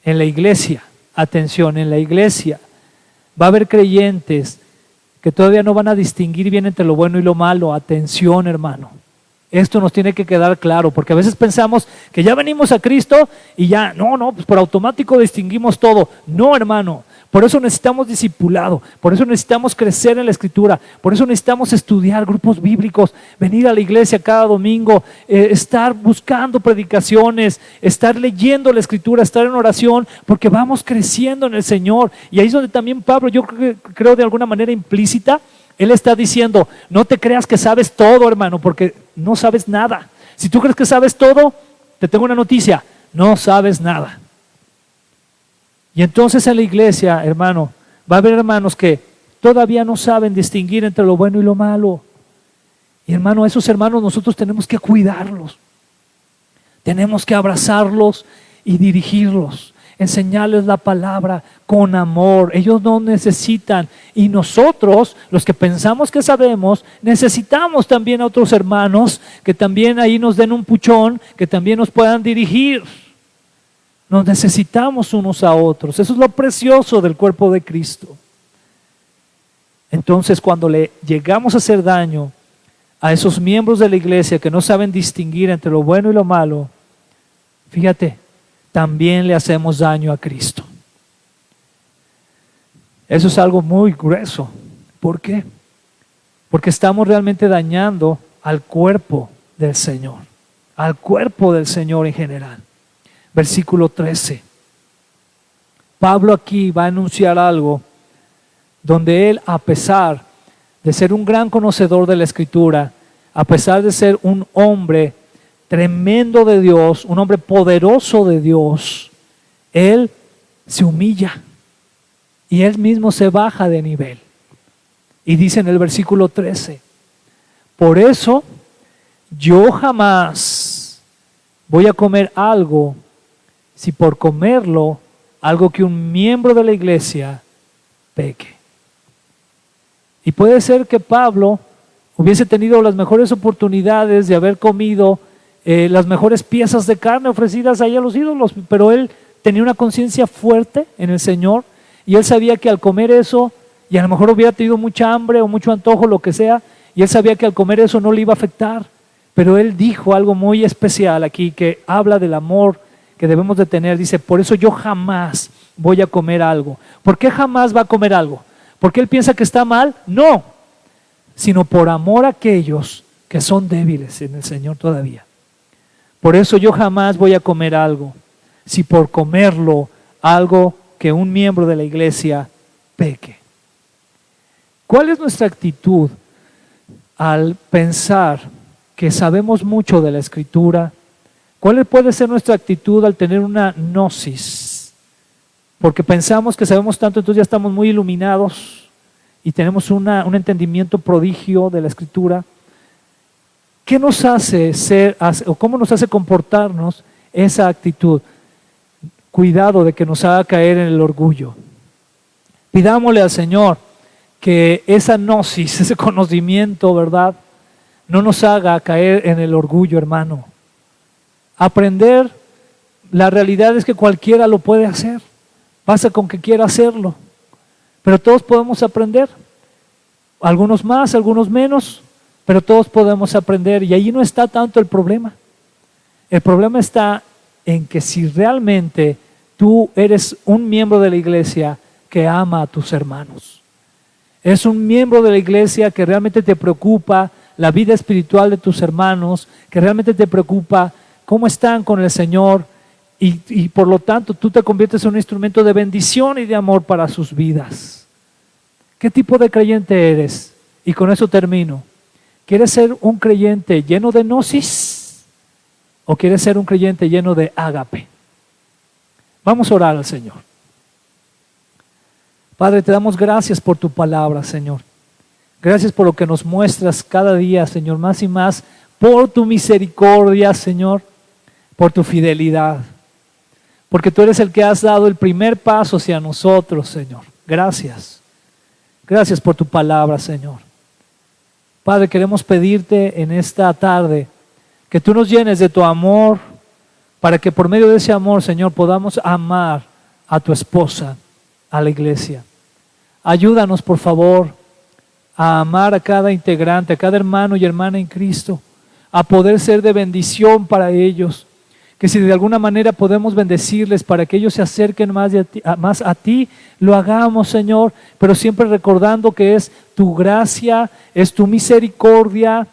en la iglesia, atención, en la iglesia va a haber creyentes que todavía no van a distinguir bien entre lo bueno y lo malo. Atención, hermano. Esto nos tiene que quedar claro, porque a veces pensamos que ya venimos a Cristo y ya, no, pues por automático distinguimos todo. No, hermano. Por eso necesitamos discipulado, por eso necesitamos crecer en la Escritura, por eso necesitamos estudiar grupos bíblicos, venir a la iglesia cada domingo, estar buscando predicaciones, estar leyendo la Escritura, estar en oración, porque vamos creciendo en el Señor. Y ahí es donde también Pablo, yo creo de alguna manera implícita, él está diciendo, no te creas que sabes todo, hermano, porque no sabes nada. Si tú crees que sabes todo, te tengo una noticia, no sabes nada. Y entonces en la iglesia, hermano, va a haber hermanos que todavía no saben distinguir entre lo bueno y lo malo. Y hermano, a esos hermanos nosotros tenemos que cuidarlos. Tenemos que abrazarlos y dirigirlos, enseñarles la palabra con amor. Ellos no necesitan. Y nosotros, los que pensamos que sabemos, necesitamos también a otros hermanos que también ahí nos den un puchón, que también nos puedan dirigir. Nos necesitamos unos a otros. Eso es lo precioso del cuerpo de Cristo. Entonces, cuando le llegamos a hacer daño a esos miembros de la iglesia que no saben distinguir entre lo bueno y lo malo, fíjate, también le hacemos daño a Cristo. Eso es algo muy grueso. ¿Por qué? Porque estamos realmente dañando al cuerpo del Señor, al cuerpo del Señor en general. Versículo 13. Pablo aquí va a anunciar algo donde él, a pesar de ser un gran conocedor de la Escritura, a pesar de ser un hombre tremendo de Dios, un hombre poderoso de Dios, él se humilla y él mismo se baja de nivel. Y dice en el versículo 13, por eso yo jamás voy a comer algo si por comerlo, algo que un miembro de la iglesia peque. Y puede ser que Pablo hubiese tenido las mejores oportunidades de haber comido las mejores piezas de carne ofrecidas ahí a los ídolos, pero él tenía una conciencia fuerte en el Señor y él sabía que al comer eso, y a lo mejor hubiera tenido mucha hambre o mucho antojo, lo que sea, y él sabía que al comer eso no le iba a afectar, pero él dijo algo muy especial aquí que habla del amor que debemos de tener. Dice, por eso yo jamás voy a comer algo. ¿Por qué jamás va a comer algo? ¿Porque él piensa que está mal? No, sino por amor a aquellos que son débiles en el Señor todavía. Por eso yo jamás voy a comer algo, si por comerlo algo que un miembro de la iglesia peque. ¿Cuál es nuestra actitud al pensar que sabemos mucho de la Escritura? ¿Cuál puede ser nuestra actitud al tener una gnosis? Porque pensamos que sabemos tanto, entonces ya estamos muy iluminados y tenemos un entendimiento prodigio de la Escritura. ¿Qué nos hace ser, o cómo nos hace comportarnos esa actitud? Cuidado de que nos haga caer en el orgullo. Pidámosle al Señor que esa gnosis, ese conocimiento, ¿verdad?, no nos haga caer en el orgullo, hermano. Aprender, la realidad es que cualquiera lo puede hacer. Basta con que quiera hacerlo. Pero todos podemos aprender. Algunos más, algunos menos, pero todos podemos aprender. Y ahí no está tanto el problema. El problema está en que si realmente tú eres un miembro de la iglesia que ama a tus hermanos, eres un miembro de la iglesia que realmente te preocupa la vida espiritual de tus hermanos, que realmente te preocupa cómo están con el Señor y por lo tanto tú te conviertes en un instrumento de bendición y de amor para sus vidas. ¿Qué tipo de creyente eres? Y con eso termino. ¿Quieres ser un creyente lleno de gnosis o quieres ser un creyente lleno de ágape? Vamos a orar al Señor. Padre, te damos gracias por tu palabra, Señor. Gracias por lo que nos muestras cada día, Señor, más y más, por tu misericordia, Señor, por tu fidelidad. Porque tú eres el que has dado el primer paso hacia nosotros, Señor. Gracias. Gracias por tu palabra, Señor. Padre, queremos pedirte en esta tarde que tú nos llenes de tu amor, para que por medio de ese amor, Señor, podamos amar a tu esposa, a la iglesia. Ayúdanos, por favor, a amar a cada integrante, a cada hermano y hermana en Cristo, a poder ser de bendición para ellos. Que si de alguna manera podemos bendecirles para que ellos se acerquen más a ti, lo hagamos, Señor, pero siempre recordando que es tu gracia, es tu misericordia,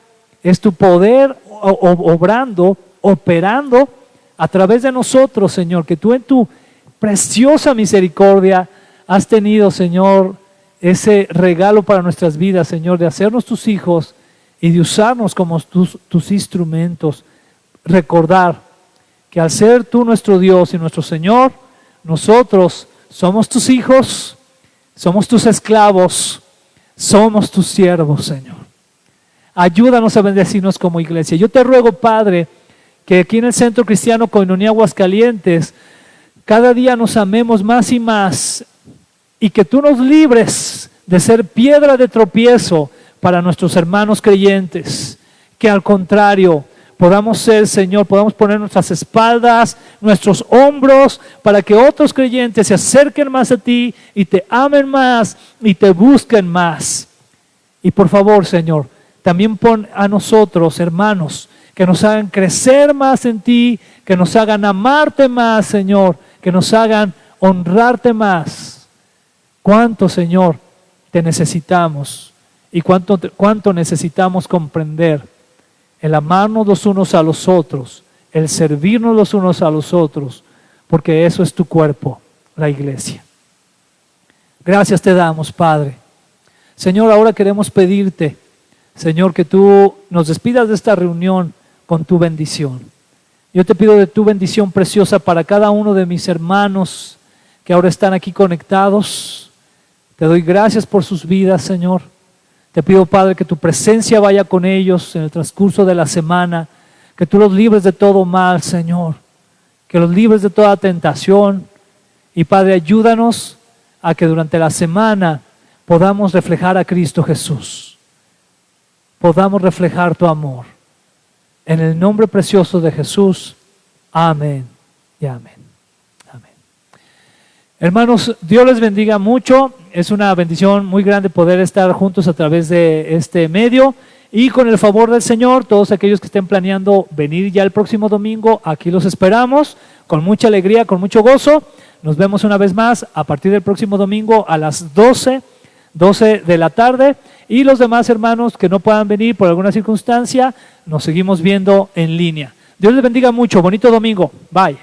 es tu poder obrando, operando a través de nosotros, Señor, que tú en tu preciosa misericordia has tenido, Señor, ese regalo para nuestras vidas, Señor, de hacernos tus hijos y de usarnos como tus instrumentos. Recordar que al ser tú nuestro Dios y nuestro Señor, nosotros somos tus hijos, somos tus esclavos, somos tus siervos, Señor. Ayúdanos a bendecirnos como iglesia. Yo te ruego, Padre, que aquí en el Centro Cristiano Koinonia Aguascalientes, cada día nos amemos más y más y que tú nos libres de ser piedra de tropiezo para nuestros hermanos creyentes. Que al contrario, podamos ser, Señor, podamos poner nuestras espaldas, nuestros hombros, para que otros creyentes se acerquen más a ti y te amen más y te busquen más. Y por favor, Señor, también pon a nosotros, hermanos, que nos hagan crecer más en ti, que nos hagan amarte más, Señor, que nos hagan honrarte más. Cuánto, Señor, te necesitamos y cuánto necesitamos comprender el amarnos los unos a los otros, el servirnos los unos a los otros, porque eso es tu cuerpo, la iglesia. Gracias te damos, Padre. Señor, ahora queremos pedirte, Señor, que tú nos despidas de esta reunión con tu bendición. Yo te pido de tu bendición preciosa para cada uno de mis hermanos que ahora están aquí conectados. Te doy gracias por sus vidas, Señor. Te pido, Padre, que tu presencia vaya con ellos en el transcurso de la semana, que tú los libres de todo mal, Señor, que los libres de toda tentación. Y, Padre, ayúdanos a que durante la semana podamos reflejar a Cristo Jesús, podamos reflejar tu amor. En el nombre precioso de Jesús, amén y amén. Amén. Hermanos, Dios les bendiga mucho. Es una bendición muy grande poder estar juntos a través de este medio. Y con el favor del Señor, todos aquellos que estén planeando venir ya el próximo domingo, aquí los esperamos con mucha alegría, con mucho gozo. Nos vemos una vez más a partir del próximo domingo a las 12 de la tarde. Y los demás hermanos que no puedan venir por alguna circunstancia, nos seguimos viendo en línea. Dios les bendiga mucho. Bonito domingo. Bye.